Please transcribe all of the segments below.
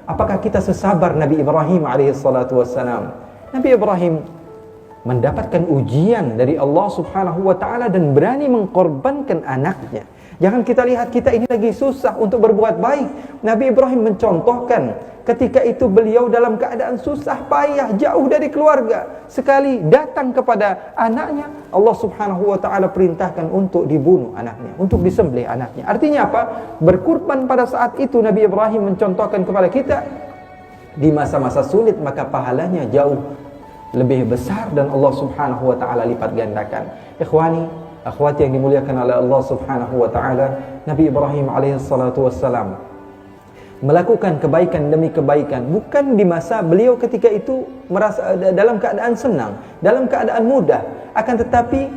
Apakah kita sesabar Nabi Ibrahim alaihissalatu wassalam? Nabi Ibrahim mendapatkan ujian dari Allah subhanahu wa ta'ala dan berani mengkorbankan anaknya. Jangan kita lihat kita ini lagi susah untuk berbuat baik. Nabi Ibrahim mencontohkan ketika itu beliau dalam keadaan susah payah, jauh dari keluarga. Sekali datang kepada anaknya, Allah subhanahu wa ta'ala perintahkan untuk dibunuh anaknya, untuk disembelih anaknya. Artinya apa? Berkurban pada saat itu Nabi Ibrahim mencontohkan kepada kita, di masa-masa sulit maka pahalanya jauh lebih besar dan Allah subhanahu wa ta'ala lipat gandakan. Ikhwani, akhwati yang dimuliakan oleh Allah subhanahu wa ta'ala, Nabi Ibrahim alaihissalatu wassalam melakukan kebaikan demi kebaikan, bukan di masa beliau ketika itu merasa dalam keadaan senang, dalam keadaan mudah. Akan tetapi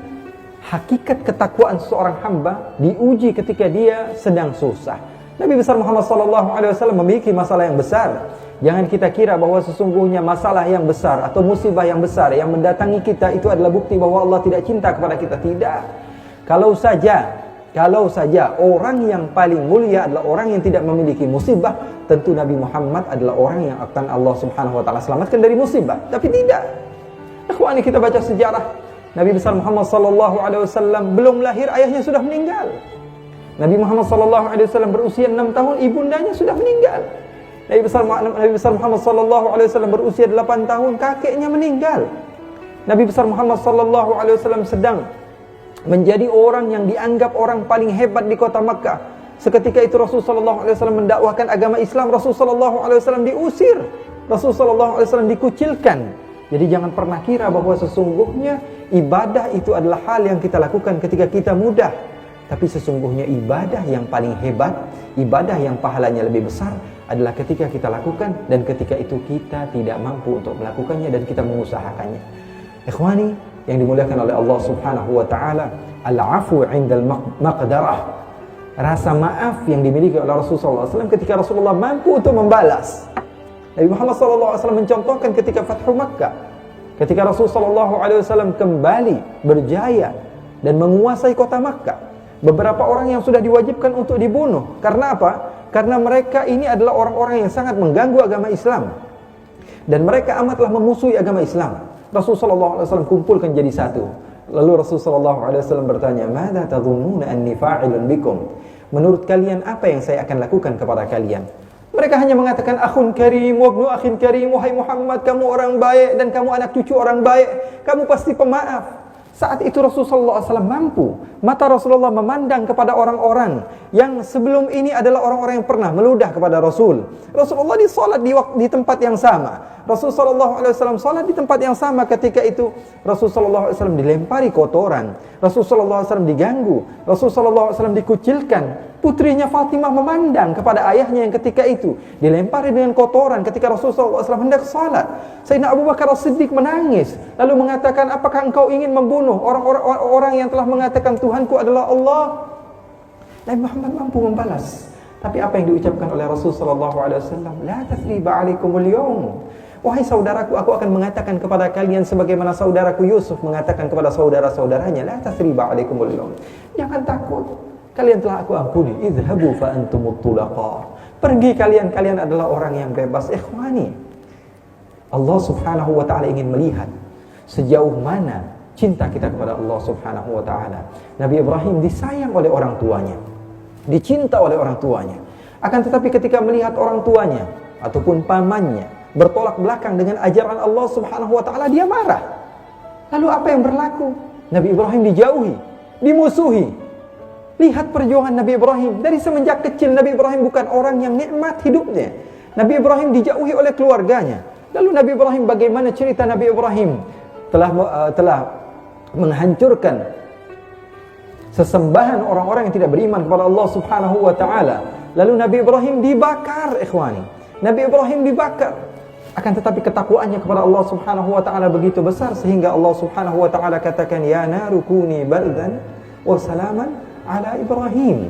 hakikat ketakwaan seorang hamba diuji ketika dia sedang susah. Nabi besar Muhammad SAW memiliki masalah yang besar. Jangan kita kira bahwa sesungguhnya masalah yang besar atau musibah yang besar yang mendatangi kita itu adalah bukti bahwa Allah tidak cinta kepada kita. Tidak. Kalau saja orang yang paling mulia adalah orang yang tidak memiliki musibah, tentu Nabi Muhammad adalah orang yang akan Allah subhanahu wa ta'ala selamatkan dari musibah. Tapi tidak. Ikhwani, kita baca sejarah Nabi besar Muhammad SAW belum lahir, ayahnya sudah meninggal. Nabi Muhammad SAW berusia 6 tahun, ibundanya sudah meninggal. Nabi besar Muhammad SAW berusia 8 tahun, kakeknya meninggal. Nabi besar Muhammad SAW sedang menjadi orang yang dianggap orang paling hebat di kota Makkah. Seketika itu Rasulullah SAW mendakwahkan agama Islam, Rasulullah SAW diusir, Rasulullah SAW dikucilkan. Jadi jangan pernah kira bahwa sesungguhnya ibadah itu adalah hal yang kita lakukan ketika kita mudah. Tapi sesungguhnya ibadah yang paling hebat, ibadah yang pahalanya lebih besar adalah ketika kita lakukan dan ketika itu kita tidak mampu untuk melakukannya dan kita mengusahakannya. Ikhwani yang dimuliakan oleh Allah subhanahu wa ta'ala, al-afu indal maqdarah, rasa maaf yang dimiliki oleh Rasulullah SAW ketika Rasulullah mampu untuk membalas. Nabi Muhammad SAW mencontohkan ketika Fathu Makkah, ketika Rasulullah SAW kembali berjaya dan menguasai kota Makkah. Beberapa orang yang sudah diwajibkan untuk dibunuh. Karena apa? Karena mereka ini adalah orang-orang yang sangat mengganggu agama Islam. Dan mereka amatlah memusuhi agama Islam. Rasulullah SAW kumpulkan jadi satu. Lalu Rasulullah SAW bertanya, "Mada tadhunnuna anni fa'ilun bikum?" Menurut kalian apa yang saya akan lakukan kepada kalian? Mereka hanya mengatakan, "Akhun karim wa ibnu akhin karim, wahai Muhammad, kamu orang baik dan kamu anak cucu orang baik, kamu pasti pemaaf." Saat itu Rasulullah SAW mampu. Mata Rasulullah memandang kepada orang-orang yang sebelum ini adalah orang-orang yang pernah meludah kepada Rasul. Rasulullah disolat di tempat yang sama. Rasulullah SAW solat di tempat yang sama. Ketika itu Rasulullah SAW dilempari kotoran, Rasulullah SAW diganggu, Rasulullah SAW dikucilkan. Putrinya Fatimah memandang kepada ayahnya yang ketika itu dilempari dengan kotoran ketika Rasulullah SAW hendak salat. Sayyidina Abu Bakar As-Siddiq menangis lalu mengatakan, "Apakah engkau ingin membunuh orang-orang yang telah mengatakan Tuhanku adalah Allah?" Nabi Muhammad mampu membalas. Tapi apa yang diucapkan oleh Rasulullah SAW? "La tathriba 'alaikumul yawm." Wahai saudaraku, aku akan mengatakan kepada kalian sebagaimana saudaraku Yusuf mengatakan kepada saudara-saudaranya, "La tathriba 'alaikumul yawm." Jangan takut. Kalian telah aku ampuni. Idhabu fa antumut tulaqa. Pergi kalian adalah orang yang bebas. Ikhwani, Allah subhanahu wa ta'ala ingin melihat sejauh mana cinta kita kepada Allah subhanahu wa ta'ala. Nabi Ibrahim disayang oleh orang tuanya, dicinta oleh orang tuanya. Akan tetapi ketika melihat orang tuanya ataupun pamannya bertolak belakang dengan ajaran Allah subhanahu wa ta'ala, dia marah. Lalu apa yang berlaku? Nabi Ibrahim dijauhi, dimusuhi. Lihat perjuangan Nabi Ibrahim. Dari semenjak kecil Nabi Ibrahim bukan orang yang nikmat hidupnya. Nabi Ibrahim dijauhi oleh keluarganya. Lalu Nabi Ibrahim, bagaimana cerita Nabi Ibrahim telah menghancurkan sesembahan orang-orang yang tidak beriman kepada Allah subhanahu wa ta'ala. Lalu Nabi Ibrahim dibakar, ikhwani. Nabi Ibrahim dibakar. Akan tetapi ketakwaannya kepada Allah subhanahu wa ta'ala begitu besar sehingga Allah subhanahu wa ta'ala katakan, "Ya naru kuni bardan wa salaman ala Ibrahim."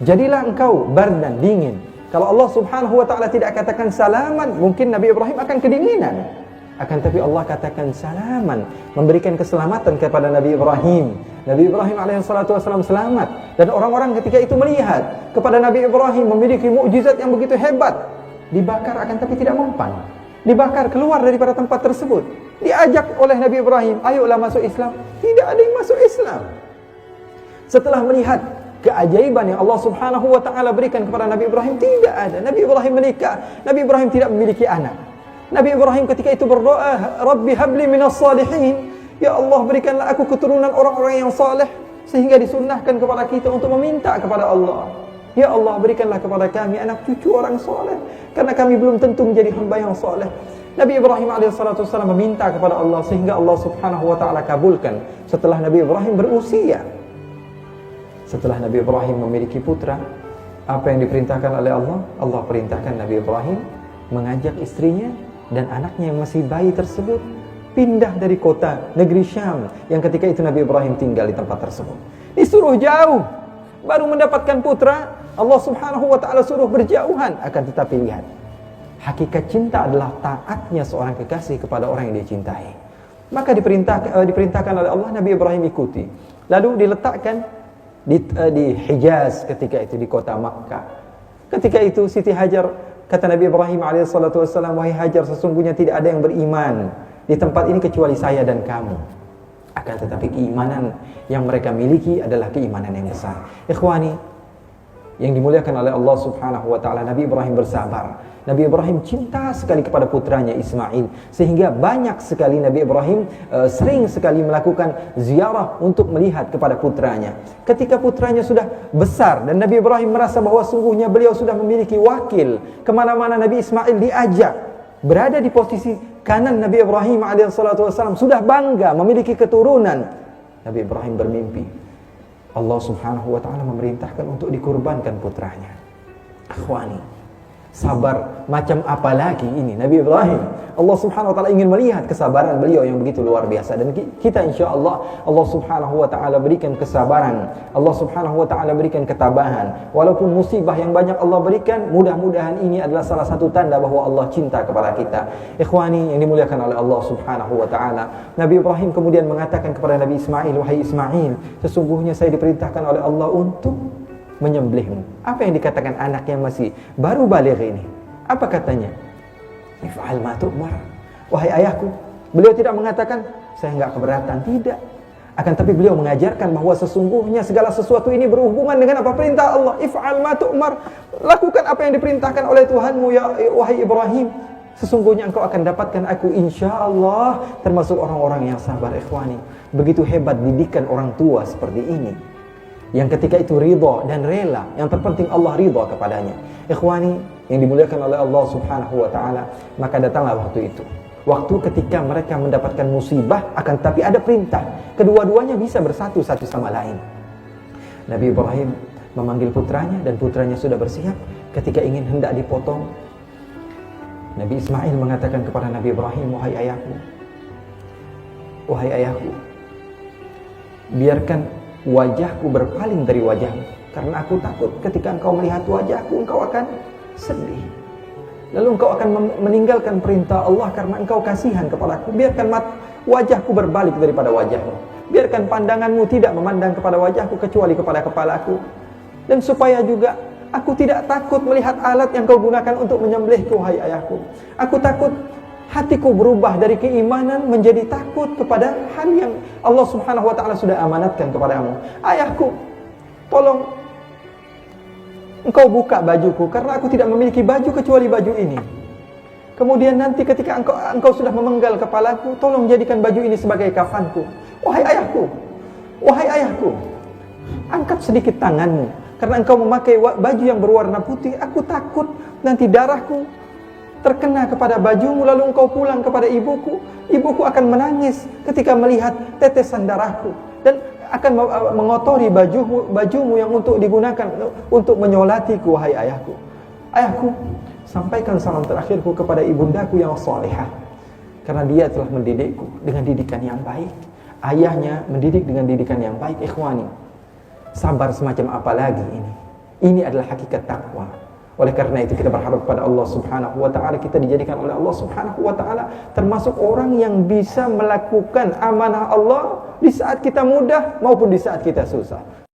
Jadilah engkau bardan, dingin. Kalau Allah subhanahu wa ta'ala tidak katakan salaman, mungkin Nabi Ibrahim akan kedinginan. Akan tapi Allah katakan salaman, memberikan keselamatan kepada Nabi Ibrahim. Nabi Ibrahim alaihissalatu wassalam selamat. Dan orang-orang ketika itu melihat kepada Nabi Ibrahim memiliki mukjizat yang begitu hebat. dibakar akan tapi tidak mempan. Dibakar keluar daripada tempat tersebut. Diajak oleh Nabi Ibrahim, ayolah masuk Islam. Tidak ada yang masuk Islam. Setelah melihat keajaiban yang Allah Subhanahu wa taala berikan kepada Nabi Ibrahim, tidak ada. Nabi Ibrahim menikah, Nabi Ibrahim tidak memiliki anak. Nabi Ibrahim ketika itu berdoa, Rabbi habli minas salihin. Ya Allah, berikanlah aku keturunan orang-orang yang saleh, sehingga disunnahkan kepada kita untuk meminta kepada Allah. Ya Allah, berikanlah kepada kami anak cucu orang soleh, karena kami belum tentu menjadi hamba yang soleh. Nabi Ibrahim alaihissalatu wassalam meminta kepada Allah, sehingga Allah subhanahu wa ta'ala kabulkan. Setelah Nabi Ibrahim berusia, setelah Nabi Ibrahim memiliki putra, apa yang diperintahkan oleh Allah? Allah perintahkan Nabi Ibrahim mengajak istrinya dan anaknya yang masih bayi tersebut pindah dari kota negeri Syam yang ketika itu Nabi Ibrahim tinggal di tempat tersebut. Disuruh jauh, baru mendapatkan putra. Allah subhanahu wa ta'ala suruh berjauhan. Akan tetapi lihat, hakikat cinta adalah taatnya seorang kekasih kepada orang yang dia cintai. Maka diperintahkan oleh Allah, Nabi Ibrahim ikuti. Lalu diletakkan di Hijaz ketika itu, di kota Makkah. Ketika itu Siti Hajar, kata Nabi Ibrahim alaihissalatu wassalam, wahai Hajar, sesungguhnya tidak ada yang beriman di tempat ini kecuali saya dan kamu. Akan tetapi keimanan yang mereka miliki adalah keimanan yang besar. Ikhwani yang dimuliakan oleh Allah subhanahu wa ta'ala, Nabi Ibrahim bersabar. Nabi Ibrahim cinta sekali kepada putranya Ismail, sehingga banyak sekali Nabi Ibrahim sering sekali melakukan ziarah untuk melihat kepada putranya. Ketika putranya sudah besar dan Nabi Ibrahim merasa bahwa sungguhnya beliau sudah memiliki wakil, kemana-mana Nabi Ismail diajak, berada di posisi kanan Nabi Ibrahim alaihissalam, sudah bangga memiliki keturunan. Nabi Ibrahim bermimpi Allah subhanahu wa ta'ala memerintahkan untuk dikurbankan putranya. Akhwani, sabar macam apa lagi ini Nabi Ibrahim? Allah subhanahu wa ta'ala ingin melihat kesabaran beliau yang begitu luar biasa. Dan kita insyaAllah Allah subhanahu wa ta'ala berikan kesabaran, Allah subhanahu wa ta'ala berikan ketabahan. Walaupun musibah yang banyak Allah berikan, mudah-mudahan ini adalah salah satu tanda bahwa Allah cinta kepada kita. Ikhwani yang dimuliakan oleh Allah subhanahu wa ta'ala, Nabi Ibrahim kemudian mengatakan kepada Nabi Ismail, wahai Ismail, sesungguhnya saya diperintahkan oleh Allah untuk menyembelihmu. Apa yang dikatakan anak yang masih baru baligh ini? Apa katanya? If'al ma tu'mar. Wahai ayahku. Beliau tidak mengatakan saya enggak keberatan, tidak. Akan tapi beliau mengajarkan bahwa sesungguhnya segala sesuatu ini berhubungan dengan apa? Perintah Allah. If'al ma tu'mar. Lakukan apa yang diperintahkan oleh Tuhanmu ya wahai Ibrahim. Sesungguhnya engkau akan dapatkan aku insyaallah termasuk orang-orang yang sabar. Ikhwani, begitu hebat didikan orang tua seperti ini, yang ketika itu ridha dan rela, yang terpenting Allah ridha kepadanya. Ikhwani yang dimuliakan oleh Allah subhanahu wa ta'ala, maka datanglah waktu itu, waktu ketika mereka mendapatkan musibah, akan tapi ada perintah, kedua-duanya bisa bersatu satu sama lain. Nabi Ibrahim memanggil putranya dan putranya sudah bersiap. Ketika ingin hendak dipotong, Nabi Ismail mengatakan kepada Nabi Ibrahim, wahai ayahku, biarkan wajahku berpaling dari wajahmu, karena aku takut ketika engkau melihat wajahku, engkau akan sedih. Lalu engkau akan meninggalkan perintah Allah karena engkau kasihan kepadaku. Biarkan wajahku berbalik daripada wajahmu. Biarkan pandanganmu tidak memandang kepada wajahku kecuali kepada kepalaku. Dan supaya juga aku tidak takut melihat alat yang kau gunakan untuk menyembelihku, wahai ayahku. Aku takut hatiku berubah dari keimanan menjadi takut kepada hal yang Allah subhanahu wa ta'ala sudah amanatkan kepadamu. Ayahku, tolong engkau buka bajuku, karena aku tidak memiliki baju kecuali baju ini. Kemudian nanti ketika engkau sudah memenggal kepalaku, tolong jadikan baju ini sebagai kafanku. Wahai ayahku, angkat sedikit tanganmu, karena engkau memakai baju yang berwarna putih. Aku takut nanti darahku terkena kepada bajumu, lalu engkau pulang kepada ibuku. Ibuku akan menangis ketika melihat tetesan darahku, dan akan mengotori bajumu yang untuk digunakan untuk menyolatiku, wahai ayahku. Ayahku, sampaikan salam terakhirku kepada ibundaku yang salihah, karena dia telah mendidikku dengan didikan yang baik. Ayahnya mendidik dengan didikan yang baik. Ikhwani, sabar semacam apa lagi ini? Ini adalah hakikat takwa. Oleh karena itu kita berharap kepada Allah subhanahu wa ta'ala, kita dijadikan oleh Allah subhanahu wa ta'ala termasuk orang yang bisa melakukan amanah Allah di saat kita mudah maupun di saat kita susah.